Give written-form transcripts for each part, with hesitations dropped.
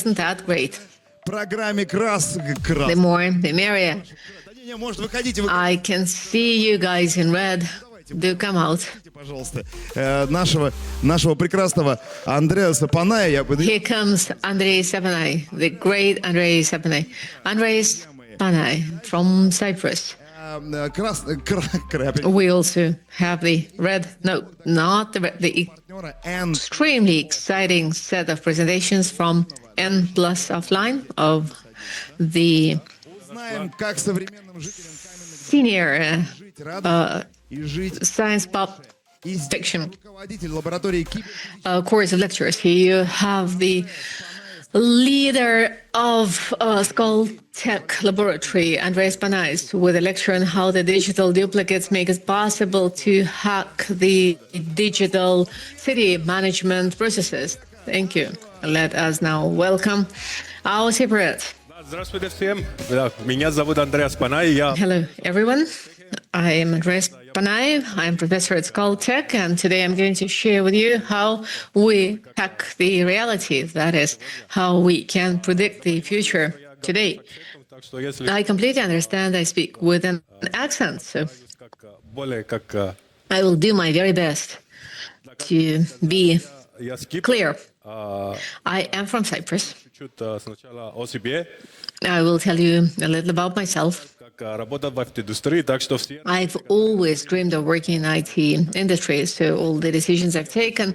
isn't that great? Программе The more, the merrier. Не, может, выходите, I can see you guys in red. Do come out. пожалуйста. Нашего прекрасного Андреаса Паная. Here comes Andrei Sapanay, the great Andrei Sapanay. Andrei Sapanay from Cyprus. We also have the red, no, not the red, the extremely exciting set of presentations from N+ offline of the senior science pop fiction course of lectures. Here you have the leader of Skoltech Laboratory, Andreas Panais, with a lecture on how the digital duplicates make it possible to hack the digital city management processes. Thank you. Let us now welcome our Cypriot. Здравствуйте всем. Меня зовут Андреас Панай. Hello, everyone. I am Andreas Panay. I am professor at Skoltech, and today I'm going to share with you how we hack the reality. That is, how we can predict the future today. I completely understand I speak with an accent, so I will do my very best to be clear. I am from Cyprus. I will tell you a little about myself. I've always dreamed of working in IT industry, so all the decisions I've taken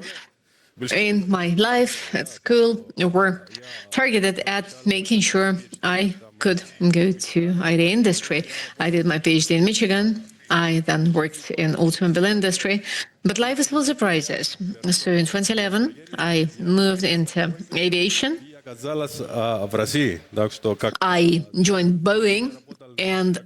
in my life at school were targeted at making sure I could go to IT industry. I did my PhD in Michigan. I then worked in automobile industry, but life is full of surprises. So in 2011, I moved into aviation. I joined Boeing, and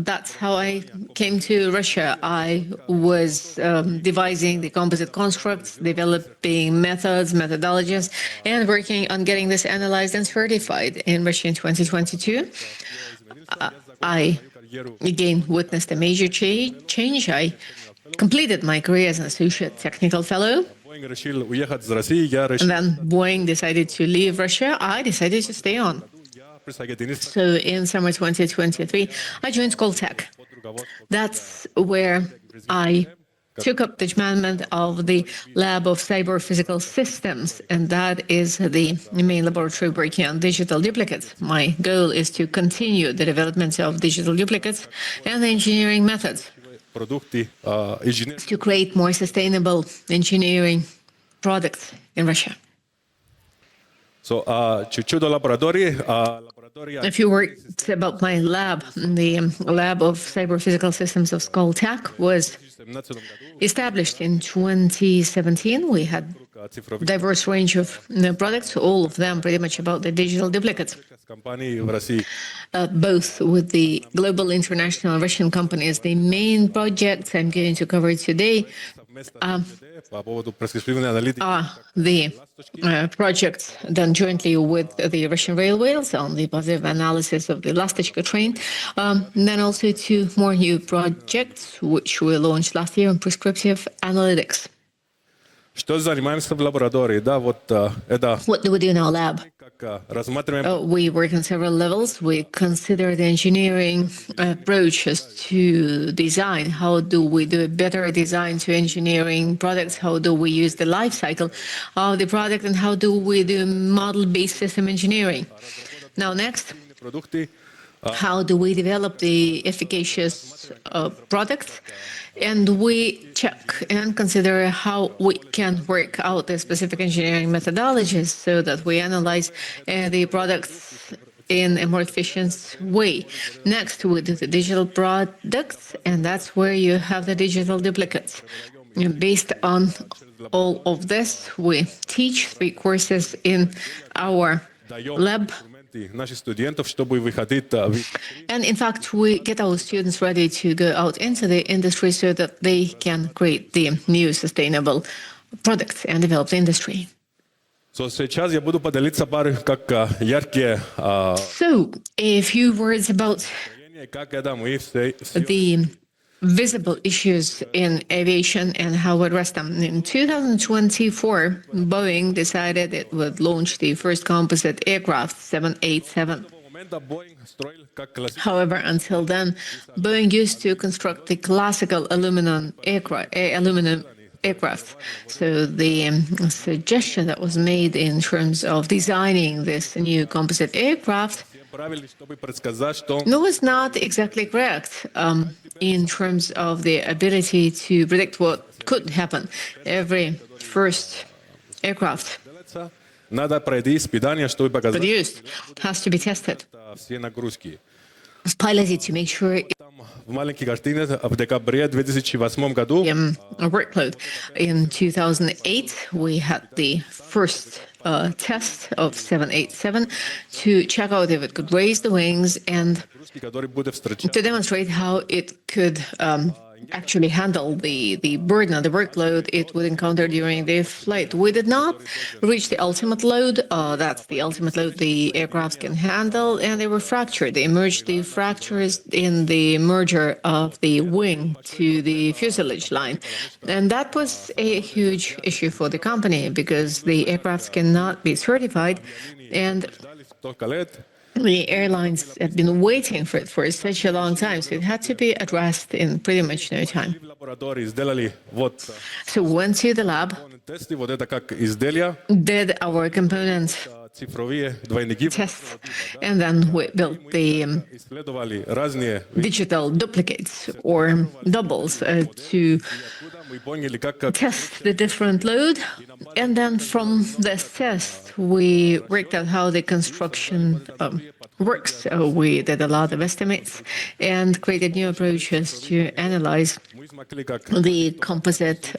that's how I came to Russia. I was devising the composite constructs, developing methods, methodologies, and working on getting this analyzed and certified in Russia in 2022. I again witnessed a major change. I completed my career as an associate technical fellow. And then Boeing decided to leave Russia. I decided to stay on. So in summer 2023, I joined Skoltech. That's where I took up the management of the Lab of Cyber Physical Systems, and that is the main laboratory working on digital duplicates. My goal is to continue the development of digital duplicates and the engineering methods to create more sustainable engineering products in Russia. So, a few words about my lab. The Lab of Cyber Physical Systems of Skoltech was established in 2017. We had a diverse range of products, all of them pretty much about the digital duplicates, both with the global, international, and Russian companies. The main projects I'm going to cover today are the projects done jointly with the Russian Railways on the positive analysis of the Lastочка train. Then also two more new projects, which we launched last year on prescriptive analytics. Что занимаемся в лаборатории? Да, вот это. What do we do in our lab? We work on several levels. We consider the engineering approaches to design. How do we do a better design to engineering products? How do we use the life cycle of the product? And how do we do model-based system engineering? Now, next, how do we develop the efficacious products? And we check and consider how we can work out the specific engineering methodologies so that we analyze the products in a more efficient way. Next, we do the digital products, and that's where you have the digital duplicates. Based on all of this, we teach 3 courses in our lab. And in fact, we get our students ready to go out into the industry so that they can create the new sustainable products and develop the industry. So сейчас я буду поделиться пару как яркие. So, a few words about the visible issues in aviation and how to address them. In 2024, Boeing decided it would launch the first composite aircraft, 787. момента Boeing строил как классический. However, until then, Boeing used to construct the classical aluminum aircraft. So the suggestion that was made in terms of designing this new composite aircraft Правильно, чтобы предсказать, что was not exactly correct in terms of the ability to predict what could happen. Every first aircraft делается, надо пройти испытания, чтобы показать produced has to be tested, все нагрузки. piloted to make sure Там в маленькой картине в декабре 2008 году a workload. In 2008, we had the first test of 787 to check out if it could raise the wings and нагрузки, которые будут встречать. to demonstrate how it could actually handle the burden, the workload it would encounter during the flight. We did not reach the ultimate load. That's the ultimate load the aircraft can handle, and they were fractured. They emerged the fractures in the merger of the wing to the fuselage line. And that was a huge issue for the company because the aircrafts cannot be certified, and Ждали столько лет. the airlines had been waiting for it for such a long time, so it had to be addressed in pretty much no time. В лаборатории сделали вот So we went to the lab, тесты, вот это как изделия, did our components цифровые двойники. tests, and then we built the Исследовали разные digital duplicates or doubles to куда мы поняли, как test the different load. And then from this test, we worked out how the construction works. We did a lot of estimates and created new approaches to analyze мы смогли как the composite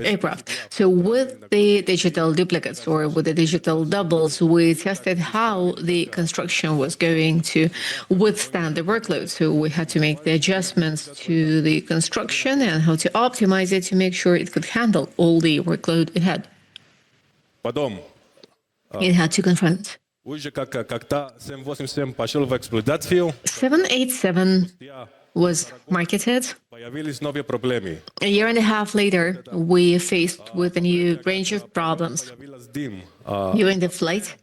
aircraft. So with the digital duplicates or with the digital doubles, we tested how the construction was going to withstand the workload. So we had to make the adjustments to the construction and how to optimize it to make sure it could handle all the workload it had. потом It had to confront. уже когда 787 пошел в эксплуатацию, 787 was marketed. появились новые проблемы. A year and a half later, we faced with a new range of problems. Появился дым. During the flight,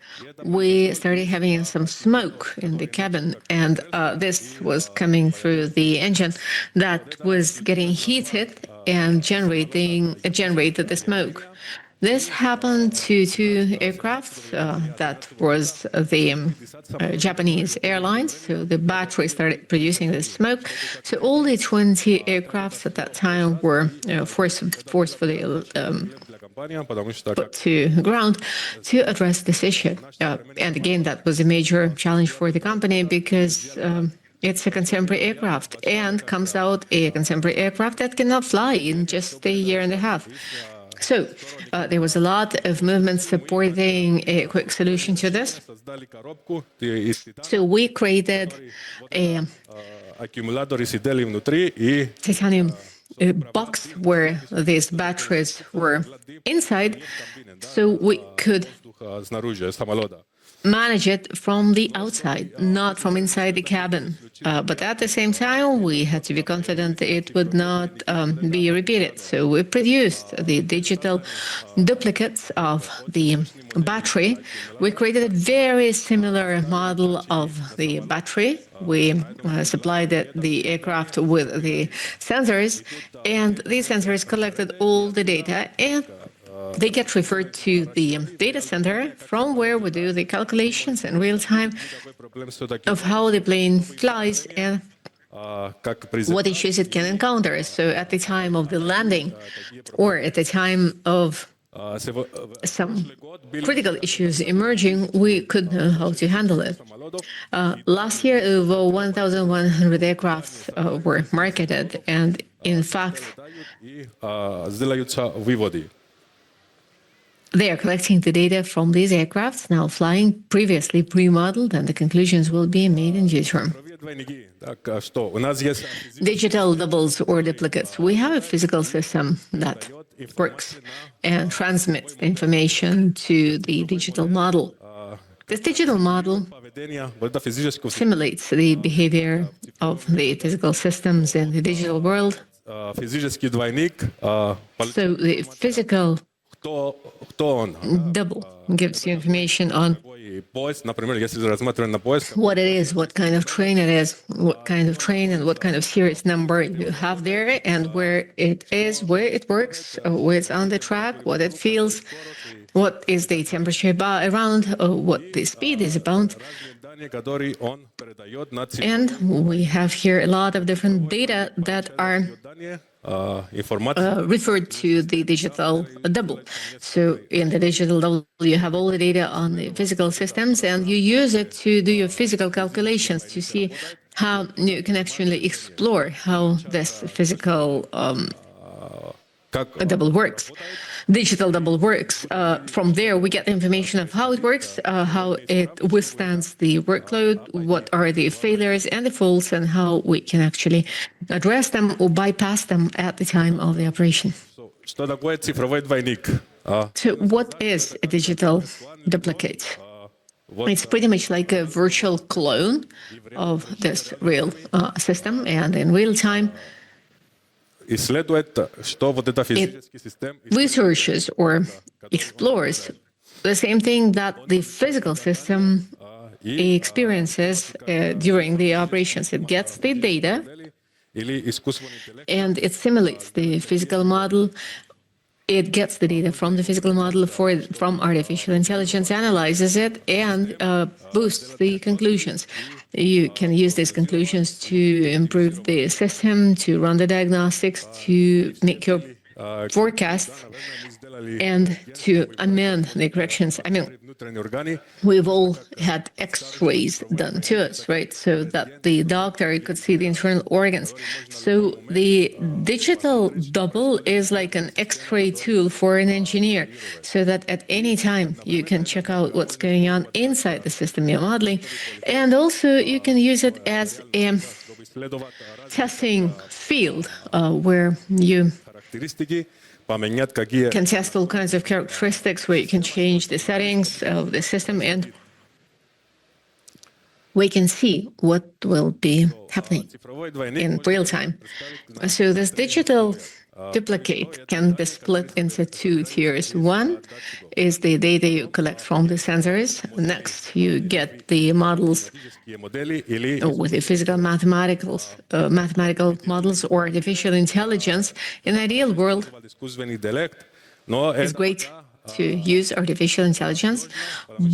we started having some smoke in the cabin, and this was coming through the engine that was getting heated and generated the smoke. This happened to two aircraft. That was the Japanese Airlines. So the battery started producing the smoke. So all the 20 aircrafts at that time were forcefully Для компании, потому что put to ground to address this issue. And again, that was a major challenge for the company because it's a contemporary aircraft and comes out a contemporary aircraft that cannot fly in just a year and a half. So there was a lot of movement supporting a quick solution to this. создали коробку, из титана, So we created a аккумуляторы сидели внутри и titanium box where these batteries were inside, so we could снаружи самолета. manage it from the outside, not from inside the cabin. But at the same time, we had to be confident that it would not be repeated. So we produced the digital duplicates of the battery. We created a very similar model of the battery. We supplied the aircraft with the sensors, and these sensors collected all the data, and they get referred to the data center from where we do the calculations in real time Проблем все-таки, of how the plane flies and как при what issues it can encounter. So at the time of the landing or at the time of some critical issues emerging, we could know how to handle it. Last year, over 1,100 aircrafts were marketed, and in fact, и сделаются выводы. they are collecting the data from these aircrafts now flying previously pre-modeled, and the conclusions will be made in due term. Двойники. Так что у нас есть Digital doubles or duplicates. We have a physical system that works and transmits the information to the digital model. This digital model поведение, вот это физическое, simulates the behavior of the physical systems in the digital world. физический двойник, So the physical кто он? double gives you information on Твой поезд, например, если рассматриваем на поезд, what it is, what kind of train it is, what kind of train and what kind of series number you have there, and where it is, where it works, where it's on the track, what it feels, what is the temperature around, what the speed is about. разные данные, которые он передает на And we have here a lot of different data that are данные, информацию. referred to the digital double. So in the digital double, you have all the data on the physical systems, and you use it to do your physical calculations to see how you can actually explore how this physical Как double works. Digital double works. From there, we get information of how it works, how it withstands the workload, what are the failures and the faults, and how we can actually address them or bypass them at the time of the operation. что такое цифровой двойник? So what is a digital duplicate? It's pretty much like a virtual clone of this real system, and in real time, Исследует, что вот это физический систем, researches or explores the same thing that the physical system experiences during the operations. It gets the data или искусственный интеллект, and it simulates the physical model. It gets the data from the physical model from artificial intelligence, analyzes it, and boosts the conclusions. You can use these conclusions to improve the system, to run the diagnostics, to make your forecasts, and to amend the corrections. I mean, внутренние органы, we've all had x-rays done to us, right? So that the doctor could see the internal organs. So the digital double is like an x-ray tool for an engineer, so that at any time you can check out what's going on inside the system you're modeling. And also you can use it as a чтобы исследовать testing field where you характеристики, поменять какие can test all kinds of characteristics, where you can change the settings of the system, and we can see what will be happening цифровой двойник in real time. So this digital duplicate can be split into two tiers. One is the data you collect from the sensors. Next, you get the models физические модели или with the physical mathematical models or artificial intelligence. In the ideal world, искусственный интеллект, но it's это great to use artificial intelligence,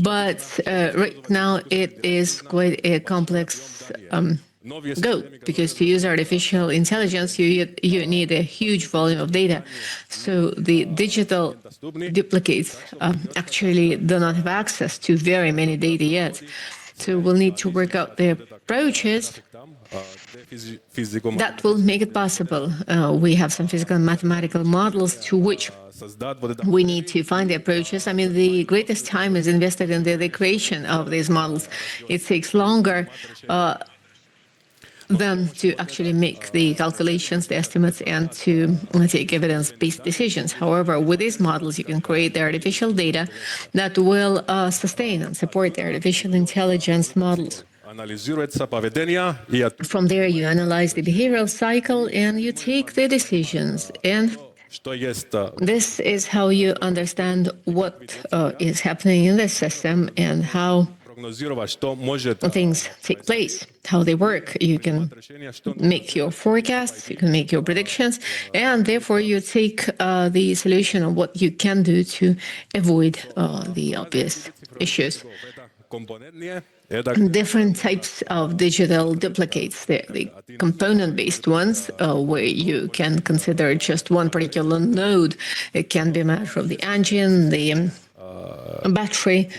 but right now it is quite a complex новые go, because to use artificial intelligence, you need a huge volume of data. So the digital duplicates actually do not have access to very many data yet. So we'll need to work out the approaches физику that will make it possible. We have some physical and mathematical models to which создать вот это we need to find the approaches. I mean, the greatest time is invested in the creation of these models. It takes longer than to actually make the calculations, the estimates, and to take evidence-based decisions. However, with these models, you can create the artificial data that will sustain and support the artificial intelligence models. анализируется поведение и From there, you analyze the behavioral cycle and you take the decisions. And что есть this is how you understand what is happening in the system and how прогнозировать, что может things take place, how they work. You can решение, что make your forecasts, you can make your predictions, and therefore you take the solution of what you can do to avoid the obvious issues. это компонентные, это Different types of digital duplicates. The component-based ones, where you can consider just one particular node. It can be a matter of the engine, the battery,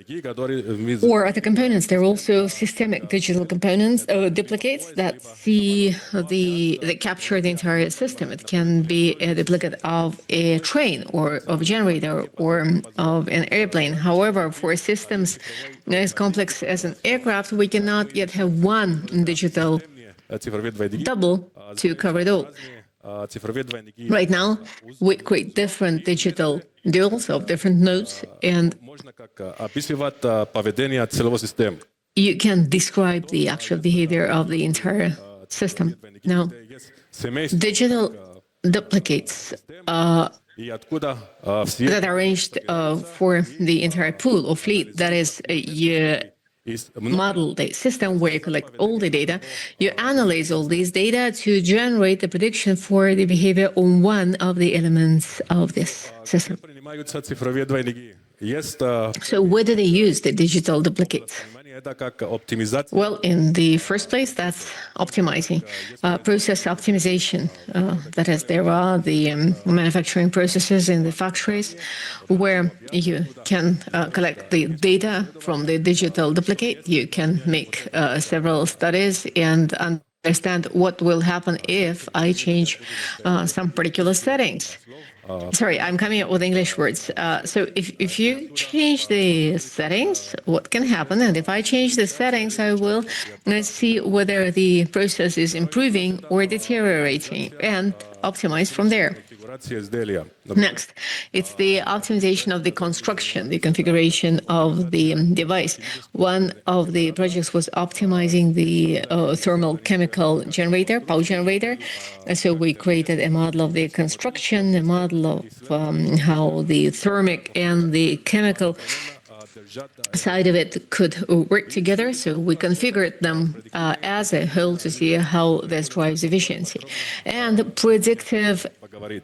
двойники, которые or other components. There are also systemic digital components, duplicates that that capture the entire system. It can be a duplicate of a train or of a generator or of an airplane. However, for systems as complex as an aircraft, we cannot yet have one digital цифровые двойники double to cover it all. цифровые двойники. Right now, we create different digital duals of different nodes, and Можно как описывать поведение целого системы. you can describe the actual behavior of the entire system. Now, Есть семейство, digital duplicates и откуда все that are arranged for the entire pool or fleet, that is, you из model the system where you collect all the data, you analyze all these data to generate a prediction for the behavior on one of the elements of this system. принимаются цифровые двойники. Есть So where do they use the digital duplicates? понимание, это как оптимизация. Well, in the first place, that's optimizing, process optimization. That is, there are the manufacturing processes in the factories where you can collect the data from the digital duplicate. You can make several studies and understand what will happen if I change some particular settings. Sorry, I'm coming up with English words. So if you change the settings, what can happen? And if I change the settings, I will see whether the process is improving or deteriorating and optimize from there. Конфигурация изделия. Next, it's the optimization of the construction, the configuration of the device. One of the projects was optimizing the thermal chemical generator, power generator. And so we created a model of the construction, a model of how the thermic and the chemical side of it could work together. So we configured them as a whole to see how this drives efficiency. And predictive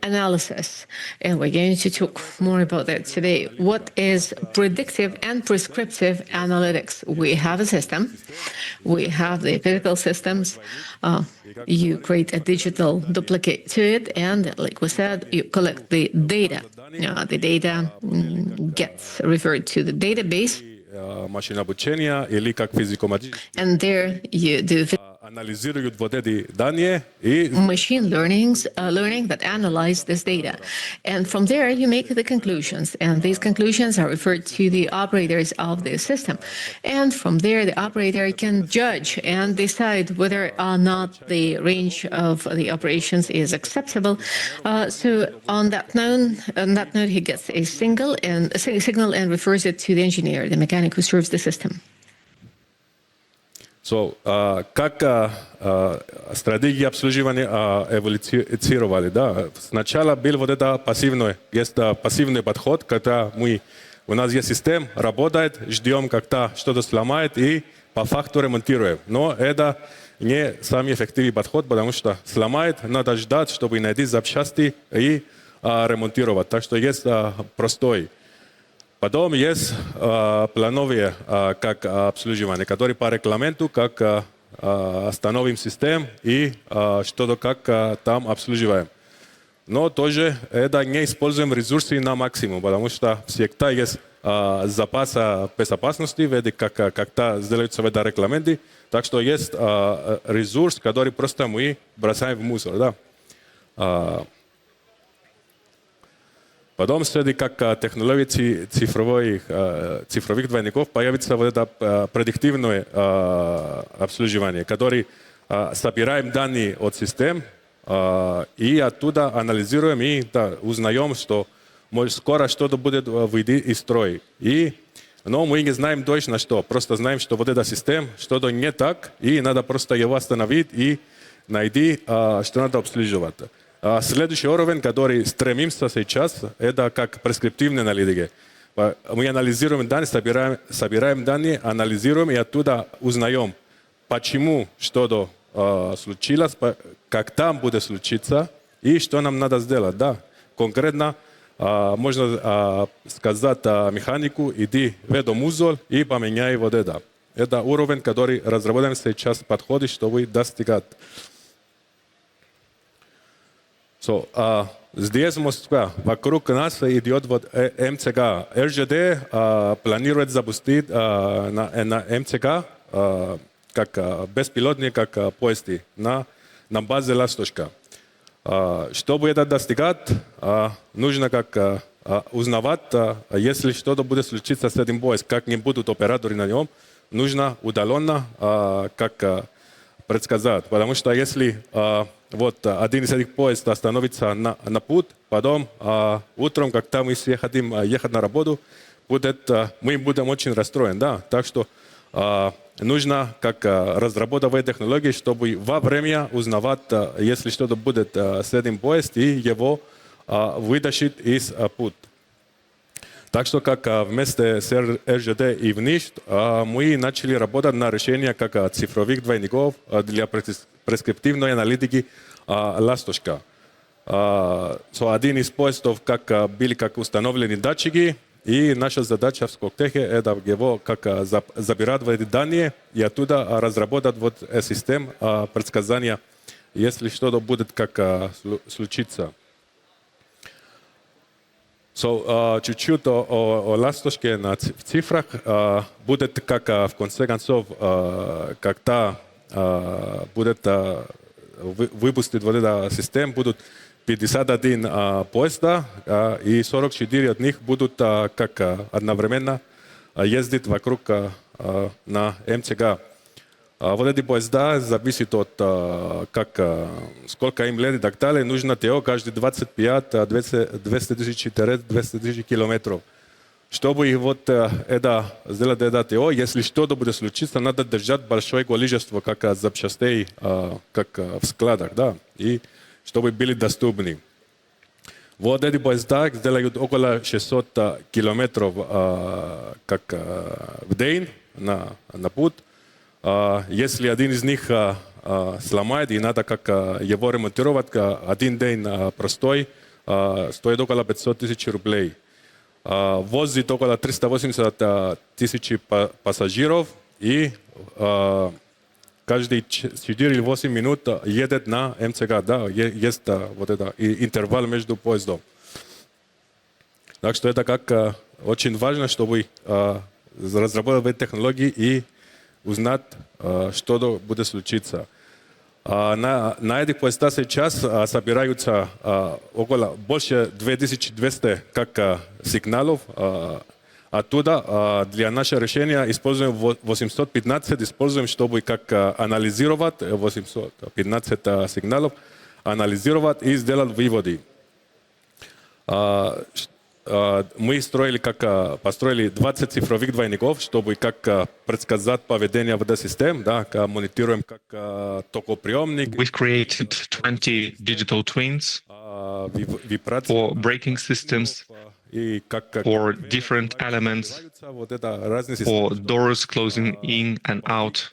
analysis. And we're going to talk more about that today. What is predictive and prescriptive analytics? We have a system. We have the physical systems. You create a digital duplicate to it. And like we said, you collect the data. The data gets referred to the database. Машина обучения или как физико-математический. And there you do Анализируют вот эти данные и machine learning that analyze this data. And from there, you make the conclusions. And these conclusions are referred to the operators of the system. And from there, the operator can judge and decide whether or not the range of the operations is acceptable. So on that note, he gets a signal and refers it to the engineer, the mechanic who serves the system. So, как стратегии обслуживания эволюционировали, да? Сначала был вот это пассивный, есть пассивный подход, когда у нас есть система, работает, ждем, когда что-то сломает и по факту ремонтируем. Но это не самый эффективный подход, потому что сломает, надо ждать, чтобы найти запчасти и ремонтировать. Так что есть простой. Потом есть плановые как обслуживание, которые по регламенту как остановим систему и что-то как там обслуживаем. Но тоже это не используем ресурсы на максимум, потому что всегда есть запас безопасности, как-то сделаются в этом регламенте. Так что есть ресурс, который просто мы бросаем в мусор. Да? Потом, среди как технологий цифровых двойников, появится вот это предиктивное обслуживание, который собираем данные от систем и оттуда анализируем и узнаем, что скоро что-то будет выйти из строя. Но мы не знаем точно что, просто знаем, что вот эта система что-то не так, и надо просто его остановить и найти, что надо обслуживать. Следующий уровень, который стремимся сейчас, это как прескриптивная аналитика. Мы анализируем данные, собираем данные, анализируем и оттуда узнаем, почему что-то случилось, как там будет случиться и что нам надо сделать. Да? Конкретно можно сказать механику, иди в этот узел и поменяй вот это. Это уровень, который разработаем сейчас подходы, чтобы достигать. So, здесь в Москве вокруг нас идет вот МЦК. РЖД планирует запустить на МЦК как беспилотные как поезды на базе «Ласточка». Чтобы это достигать, нужно как узнавать, если что-то будет случиться с этим поездом, как не будут операторы на нем, нужно удаленно как предсказать. Потому что если вот один из этих поезд остановится на путь, потом утром, когда мы все хотим ехать на работу, мы будем очень расстроены, да. Так что нужно как разработать технологии, чтобы во время узнавать, если что-то будет с этим поездом, и его вытащить из путь. Так что как вместе с РЖД и ВНИШ мы начали работать на решение как цифровых двойников для прескриптивной аналитики «Ласточка». Один из поездов были как установлены датчики, и наша задача в Сколтехе это его как забирать эти данные и оттуда разработать систему предсказания, если что-то будет как случиться. Чуть-чуть о «Ласточке» в цифрах. Будет как в конце концов, когда будет выпустить эта система, будут 51 поезда, и 44 от них будут как одновременно ездить вокруг на МЦГ. Эти поезда зависят от сколько им лет и так далее. Нужно ТО каждые 25-200 тысяч километров. Чтобы это сделать это ТО, если что-то будет случиться, надо держать большое количество как запчастей как в складах, да, и чтобы были доступны. Эти поезда сделают около 600 километров как в день на путь. Если один из них сломает, и надо как его ремонтировать, один день простой стоит около 500 тысяч рублей. Возит около 380 тысяч пассажиров, и каждые 4 или 8 минут едет на МЦГ, да, есть это интервал между поездом. Так что это как очень важно, чтобы разработать технологии и узнать, что будет случиться. На этих поездах сейчас собираются больше 2200 как сигналов. Оттуда для нашего решения используем 815, используем, чтобы как анализировать 815 сигналов, анализировать и сделать выводы. Мы построили 20 цифровых двойников, чтобы как предсказать поведение в этой системе, да, мониторируем как токоприемник. We've created 20 digital twins for braking systems, for different elements, for doors closing in and out,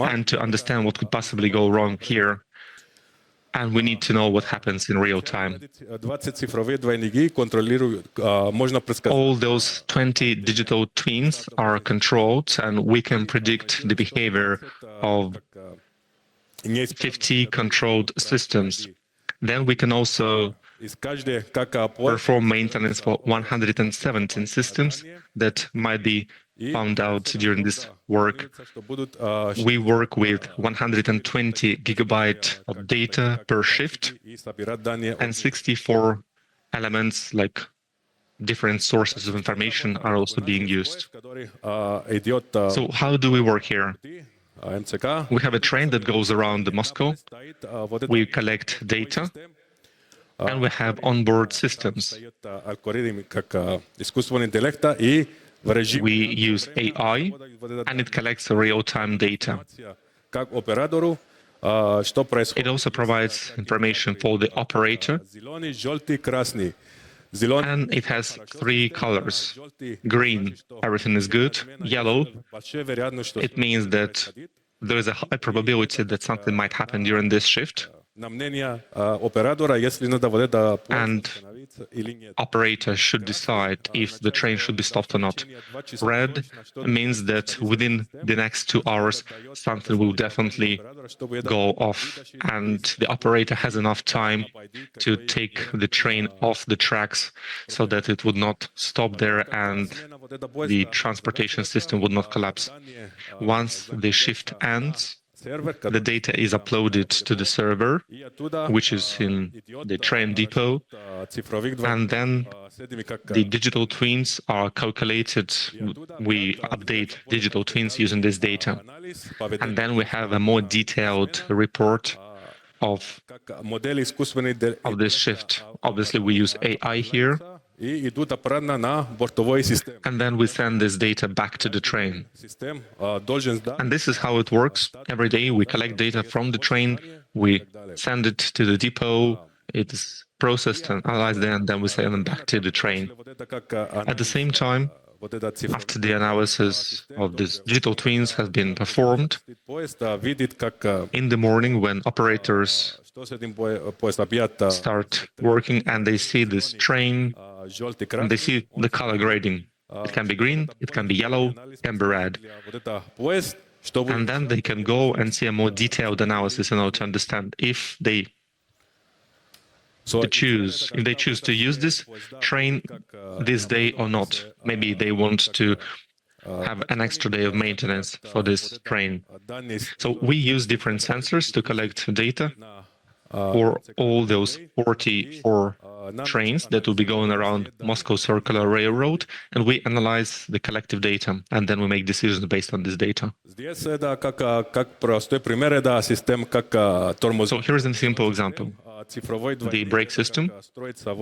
and to understand what could possibly go wrong here. And we need to know what happens in real time. All those 20 digital twins are controlled, and we can predict the behavior of 50 controlled systems. Then we can also perform maintenance for 117 systems that might be found out during this work. We work with 120 gigabytes of data per shift and 64 elements like different sources of information are also being used. So how do we work here? We have a train that goes around Moscow. We collect data. And we have onboard systems. We use AI, and it collects real-time data. It also provides information for the operator, and it has 3 colors. Green, everything is good. Yellow, it means that there is a high probability that something might happen during this shift. And operator should decide if the train should be stopped or not. Red means that within the next 2 hours, something will definitely go off, and the operator has enough time to take the train off the tracks so that it would not stop there and the transportation system would not collapse. Once the shift ends, the data is uploaded to the server, which is in the train depot, and then the digital twins are calculated. We update digital twins using this data. And then we have a more detailed report of this shift. Obviously, we use AI here. And then we send this data back to the train. And this is how it works. Every day we collect data from the train, we send it to the depot, it is processed and analyzed there, and then we send them back to the train. At the same time, after the analysis of these digital twins has been performed, in the morning when operators start working and they see this train, and they see the color grading. It can be green, it can be yellow, it can be red. And then they can go and see a more detailed analysis in order to understand if they choose to use this train this day or not. Maybe they want to have an extra day of maintenance for this train. So we use different sensors to collect data for all those 44 trains that will be going around Moscow Circular Railroad, and we analyze the collective data, and then we make decisions based on this data. So here's a simple example. The brake system,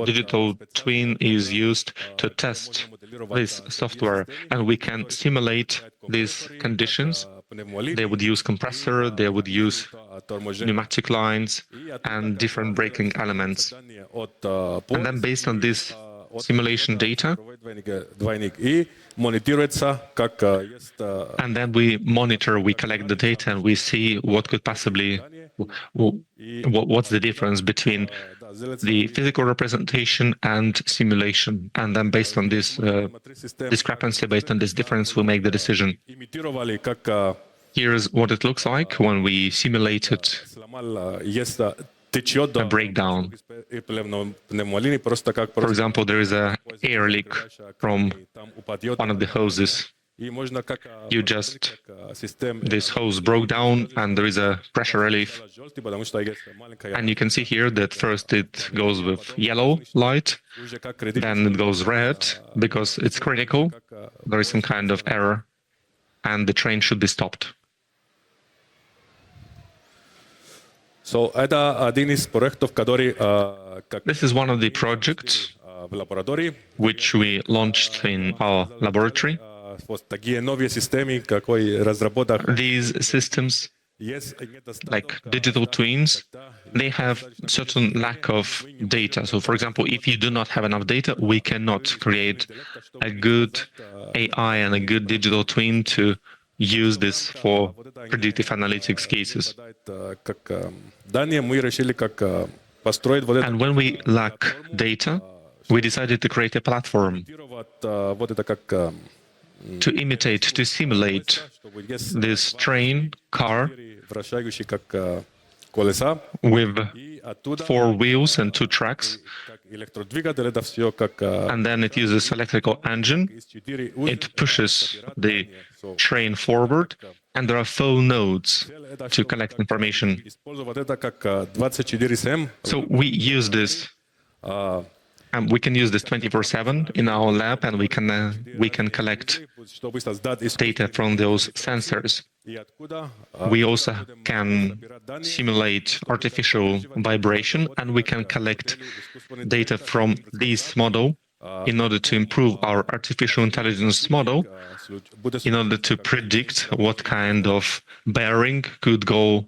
digital twin is used to test this software, and we can simulate these conditions. They would use compressor, they would use pneumatic lines and different braking elements. And then based on this simulation data, and then we monitor, we collect the data, and we see what could possibly, what's the difference between the physical representation and simulation. And then based on this discrepancy, based on this difference, we make the decision. Here's what it looks like when we simulated a breakdown. For example, there is an air leak from one of the hoses. This hose broke down and there is a pressure relief. And you can see here that first it goes with yellow light, then it goes red because it's critical. There is some kind of error and the train should be stopped. This is one of the projects which we launched in our laboratory. These systems, like digital twins, they have certain lack of data. So, for example, if you do not have enough data, we cannot create a good AI and a good digital twin to use this for predictive analytics cases. And when we lack data, we decided to create a platform to imitate, to simulate this train, car, with 4 wheels and 2 tracks. And then it uses electrical engine. It pushes the train forward, and there are 4 nodes to collect information. So we use this, and we can use this 24/7 in our lab, and we can collect data from those sensors. We also can simulate artificial vibration, and we can collect data from this model in order to improve our artificial intelligence model, in order to predict what kind of bearing could go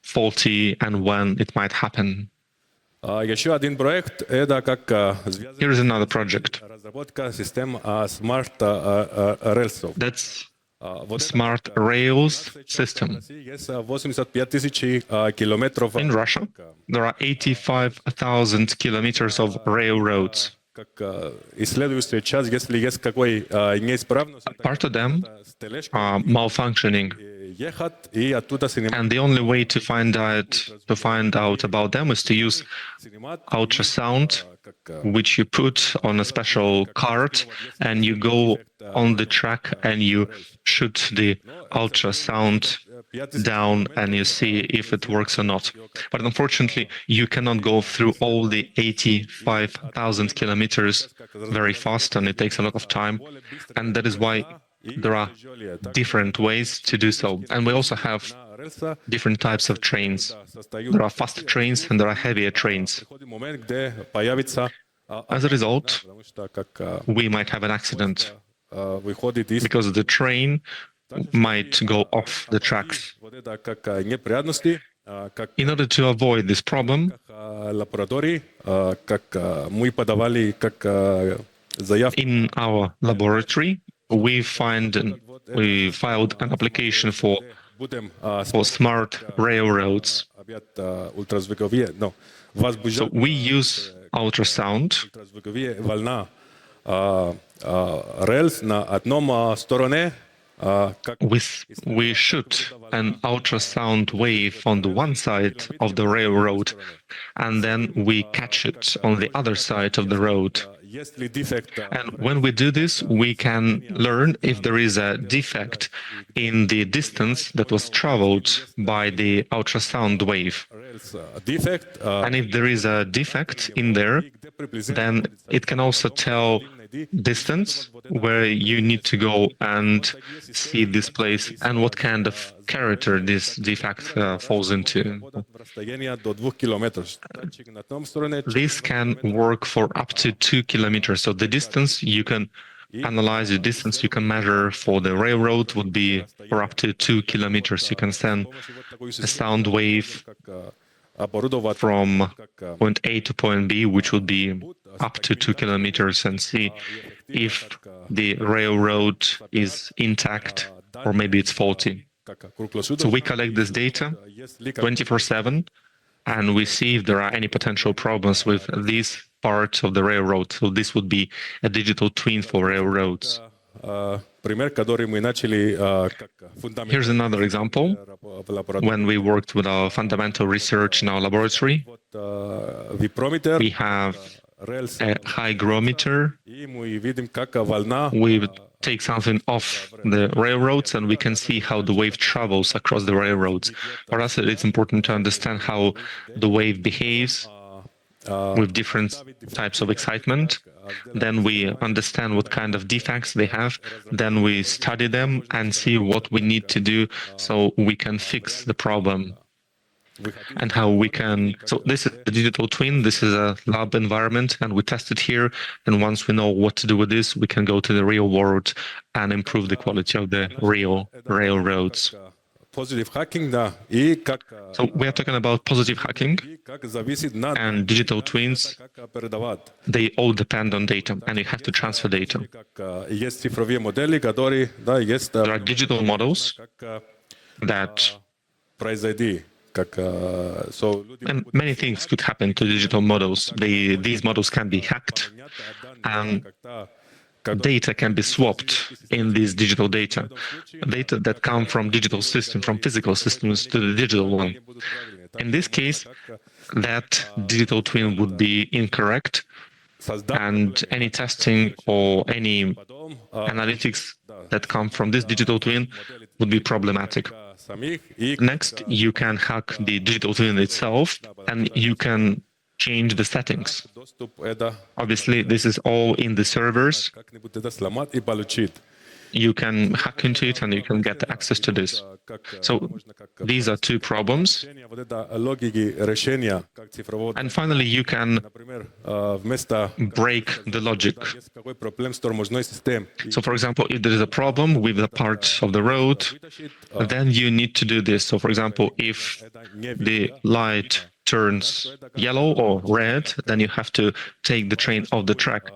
faulty and when it might happen. Here is another project. That's Smart Rails system. In Russia, there are 85,000 kilometers of railroads. Part of them are malfunctioning, and the only way to find out about them is to use ultrasound, which you put on a special cart, and you go on the track and you shoot the ultrasound down and you see if it works or not. But unfortunately, you cannot go through all the 85,000 kilometers very fast, and it takes a lot of time. And that is why there are different ways to do so. And we also have different types of trains. There are faster trains and there are heavier trains. As a result, we might have an accident because the train might go off the tracks. In order to avoid this problem, in our laboratory, we filed an application for smart railroads. So we use ultrasound we shoot an ultrasound wave on the one side of the railroad, and then we catch it on the other side of the road. And when we do this, we can learn if there is a defect in the distance that was traveled by the ultrasound wave. And if there is a defect in there, then it can also tell distance where you need to go and see this place and what kind of character this defect falls into. This can work for up to 2 kilometers. So the distance you can analyze, the distance you can measure for the railroad would be for up to 2 kilometers. You can send a sound wave from point A to point B, which would be up to 2 kilometers, and see if the railroad is intact or maybe it's faulty. So we collect this data 24/7, and we see if there are any potential problems with these parts of the railroad. So this would be a digital twin for railroads. Here's another example. When we worked with our fundamental research in our laboratory, we have a hygrometer. We take something off the railroads and we can see how the wave travels across the railroads. For us, it's important to understand how the wave behaves with different types of excitement. Then we understand what kind of defects they have. Then we study them and see what we need to do so we can fix the problem. And how we can... So this is a digital twin, this is a lab environment, and we test it here. And once we know what to do with this, we can go to the real world and improve the quality of the real railroads. So we are talking about positive hacking, and digital twins, they all depend on data, and you have to transfer data. There are digital models that... And many things could happen to digital models. These models can be hacked, and data can be swapped in these digital data that come from digital systems, from physical systems to the digital one. In this case, that digital twin would be incorrect, and any testing or any analytics that come from this digital twin would be problematic. Next, you can hack the digital twin itself, and you can change the settings. Obviously, this is all in the servers. You can hack into it and you can get access to this. So these are two problems. And finally, you can break the logic. So for example, if there is a problem with a part of the road, then you need to do this. So for example, if the light turns yellow or red, then you have to take the train off the track.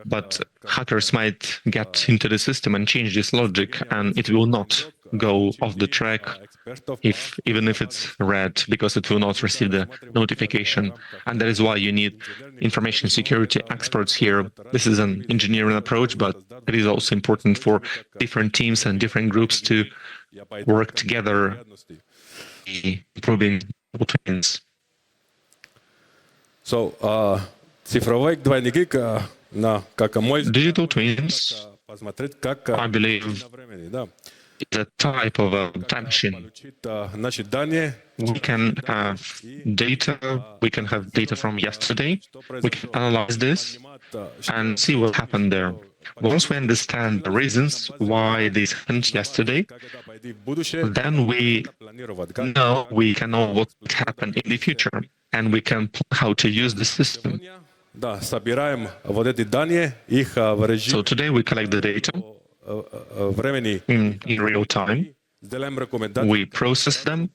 But hackers might get into the system and change this logic, and it will not go off the track even if it's red, because it will not receive the notification. And that is why you need information security experts here. This is an engineering approach, but it is also important for different teams and different groups to work together, improving twins. So, digital twins, I believe, is a type of a time machine. Получить наши данные, We can have data from yesterday. We can analyze this and see what happened there. Once we understand the reasons why this happened yesterday, когда пойти в будущее, then we планировать, can know what would happen in the future, and we can plan how to use the system. да, собираем вот эти данные, их в So режиме today we collect the data времени, in real time, сделаем рекомендации, we process them,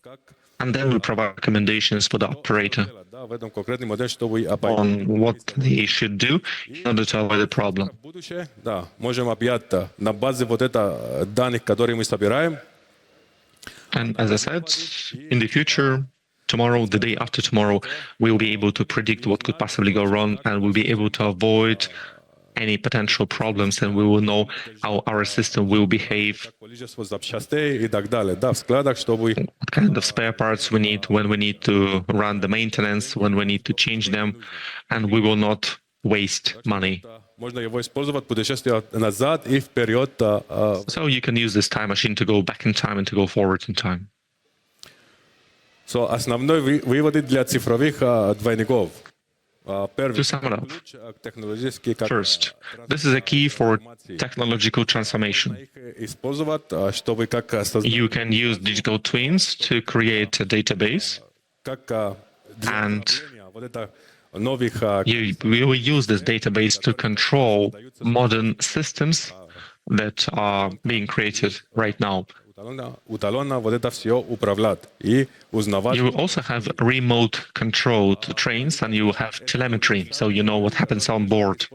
and then we provide recommendations for the operator да, в этом конкретном модели, чтобы обойти on what they should do in order to avoid the problem. будущее. Да, можем объять на базе вот это данных, которые мы собираем, And as I said, in the future, tomorrow, the day after tomorrow, we'll be able to predict what could possibly go wrong, and we'll be able to avoid any potential problems, and we will know how our system will behave, количество запчастей и так далее. Да, в складах, чтобы what kind of spare parts we need, when we need to run the maintenance, when we need to change them, and we will not waste money. можно его использовать, путешествовать назад и вперед. So you can use this time machine to go back in time and to go forward in time. So, основной выводы для цифровых двойников. Первый To sum it up, ключ к технологически как first, this is a key for technological transformation. их использовать, чтобы как создать, You can use digital twins to create a database, как для and управления вот это новых we will use this database to control modern systems that are being created right now. удаленно вот это все управлять и узнавать. You will also have remote control to trains, and you will have telemetry, so you know what happens on board.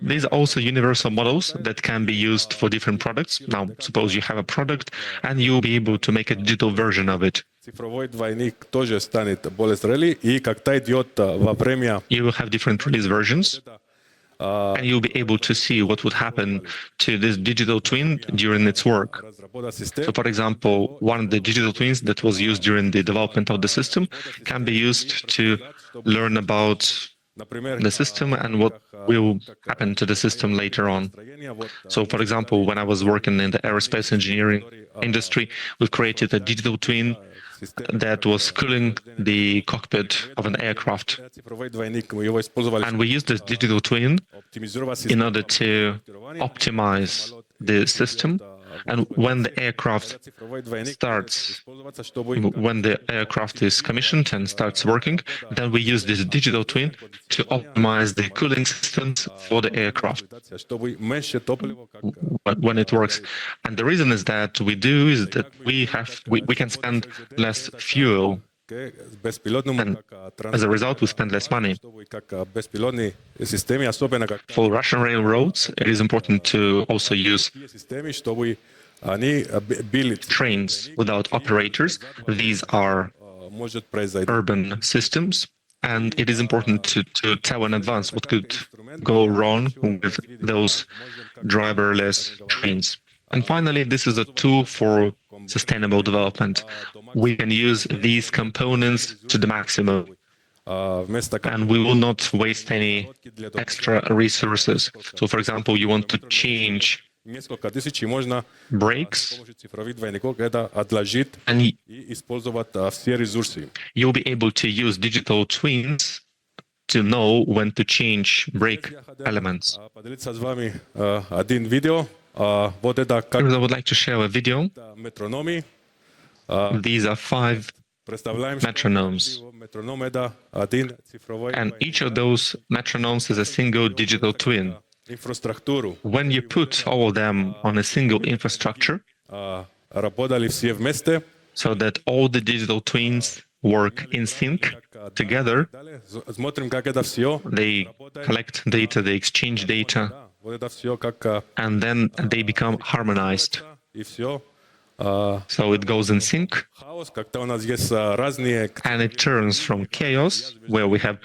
These are also universal models that can be used for different products. Now, suppose you have a product, and you'll be able to make a digital version of it. Цифровой двойник тоже станет более зрелый, и когда идет во время You will have different release versions, and you'll be able to see what would happen to this digital twin during its work. разработки систем, So, for example, one of the digital twins that was used during the development of the system can be used to learn about например, the system and what will happen to the system later on. So, for example, when I was working in the aerospace engineering industry, we created a digital twin that was cooling the cockpit of an aircraft. цифровой двойник, мы его использовали, And we used this digital twin оптимизировать in order to optimize the system. And when the aircraft цифровой двойник starts, использоваться, чтобы when the aircraft is commissioned and starts working, then we use this digital twin to optimize the cooling systems for the aircraft чтобы меньше топлива, как when it works. And the reason is that we can spend less fuel. к беспилотному And как as a result, we spend less money. чтобы как беспилотные системы, особенно как For Russian railroads, it is important to also use такие системы, чтобы они были trains without operators. These are может произойти. urban systems, and it is important to tell in advance what could go wrong with those driverless trains. And finally, this is a tool for sustainable development. We can use these components to the maximum, Вместо and we will not waste any extra resources. So, for example, you want to change несколько тысяч, и можно с brakes, помощью цифровых двойников это отложить and и использовать все ресурсы. you'll be able to use digital twins to know when to change brake elements. Поделиться с вами один видео. Вот это как I would like to share a video. метрономы. These are 5 Представляем, metronomes, что метроном это один цифровой and each of those metronomes is a single digital twin. инфраструктуру. When you put all of them on a single infrastructure, Работали все вместе. so that all the digital twins work in sync together, Смотрим, как это все. they collect data, they exchange data, Вот это все как and then they become harmonized. и все. So it goes in sync, Хаос, когда у нас есть разные and it turns from chaos, where we have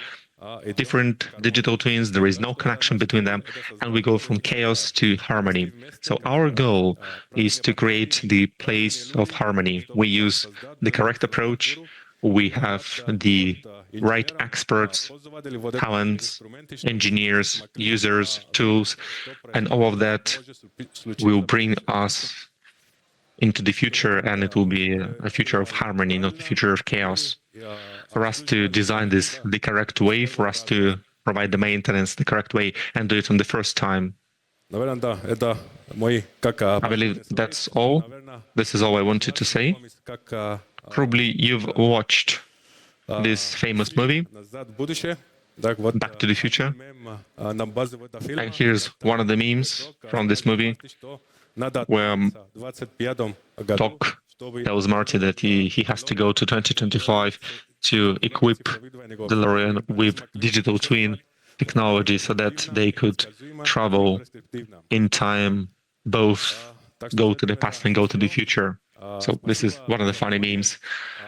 different digital twins, there is no connection between them, and we go from chaos to harmony. So our goal is to create the place of harmony. We use the correct approach, we have the right experts, talents, engineers, users, tools, and all of that will bring us into the future, and it will be a future of harmony, not a future of chaos. For us to design this the correct way, for us to provide the maintenance the correct way, and do it on the first time. Наверное, да, это мой как I believe that's all. This is all I wanted to say. как Probably you've watched this famous movie, назад в будущее. Так вот, Back to the Future. на базе этого фильма. And here's one of the memes from this movie, Что надо where в 25 году, Doc чтобы tells Marty that he has to go to 2025 to equip DeLorean with digital twin technology so that they could travel in time, both go to the past and go to the future. So this is one of the funny memes.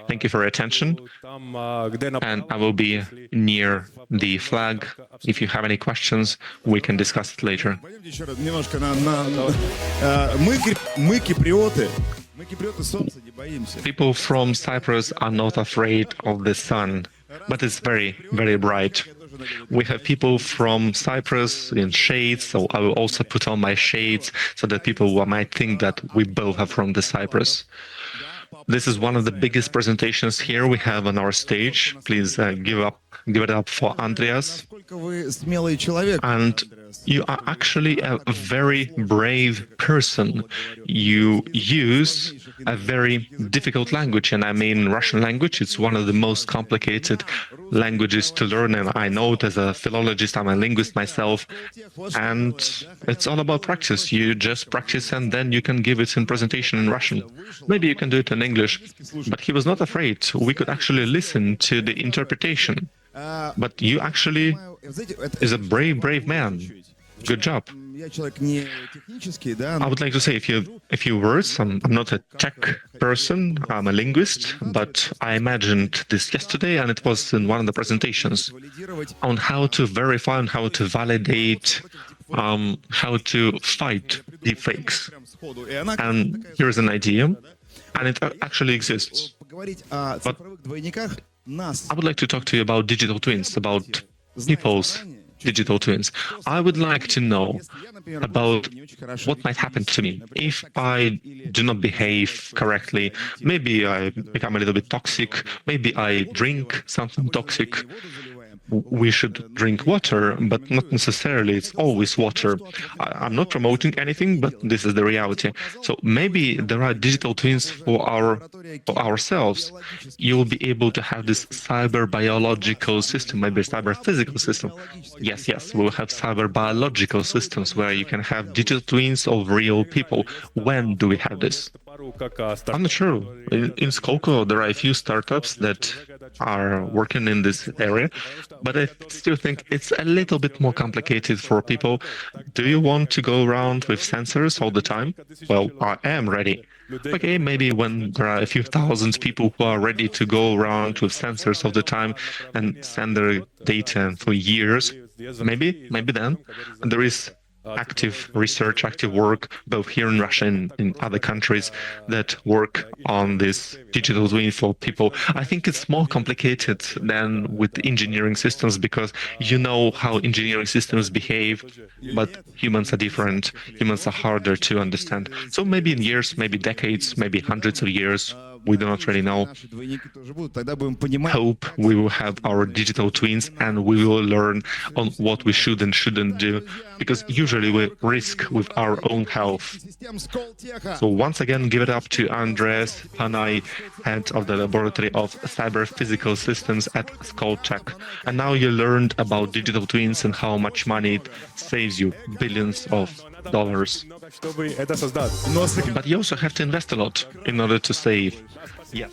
Thank you for your attention. там, где And I will be near the flag. If you have any questions, we can discuss it later. Пойдемте еще раз немножко мы киприоты солнца не боимся. People from Cyprus are not afraid of the sun, but it's very, very bright. We have people from Cyprus in shades, so I will also put on my shades so that people might think that we both are from the Cyprus. This is one of the biggest presentations here we have on our stage. Please give it up for Andreas. Насколько вы смелый человек. And you are actually a very brave person. You use a very difficult language, and I mean Russian language. It's one of the most complicated languages to learn, and I know it as a philologist. I'm a linguist myself, and it's all about practice. You just practice, and then you can give it in presentation in Russian. Maybe you can do it in English, but he was not afraid. We could actually listen to the interpretation. But you actually is a brave man. Good job. Я человек не технический, да. I would like to say a few words. I'm not a tech person. I'm a linguist, but I imagined this yesterday, and it was in one of the presentations on how to verify and how to validate, how to fight deepfakes. And here's an idea, and it actually exists. Поговорить о цифровых двойниках нас. I would like to talk to you about digital twins, about people's digital twins. I would like to know about what might happen to me if I do not behave correctly. Maybe I become a little bit toxic. Maybe I drink something toxic. We should drink water, but not necessarily it's always water. I'm not promoting anything, but this is the reality. So maybe there are digital twins for ourselves. You will be able to have this cyber biological system, maybe cyber physical system. Yes, we'll have cyber biological systems where you can have digital twins of real people. When do we have this? I'm not sure. In Skolkovo, there are a few startups that are working in this area, but I still think it's a little bit more complicated for people. Do you want to go around with sensors all the time? Well, I am ready. Okay, maybe when there are a few thousand people who are ready to go around with sensors all the time and send their data for years, maybe then. And there is active research, active work, both here in Russia and in other countries that work on this digital twin for people. I think it's more complicated than with engineering systems because you know how engineering systems behave, but humans are different. Humans are harder to understand. So maybe in years, maybe decades, maybe hundreds of years, we do not really know. Hope we will have our digital twins and we will learn on what we should and shouldn't do, because usually we risk with our own health. So once again, give it up to Andreas Panay, head of the Laboratory of Cyber Physical Systems at Skoltech. And now you learned about digital twins and how much money it saves you, billions of dollars. чтобы это создать. But you also have to invest a lot in order to save. Yeah.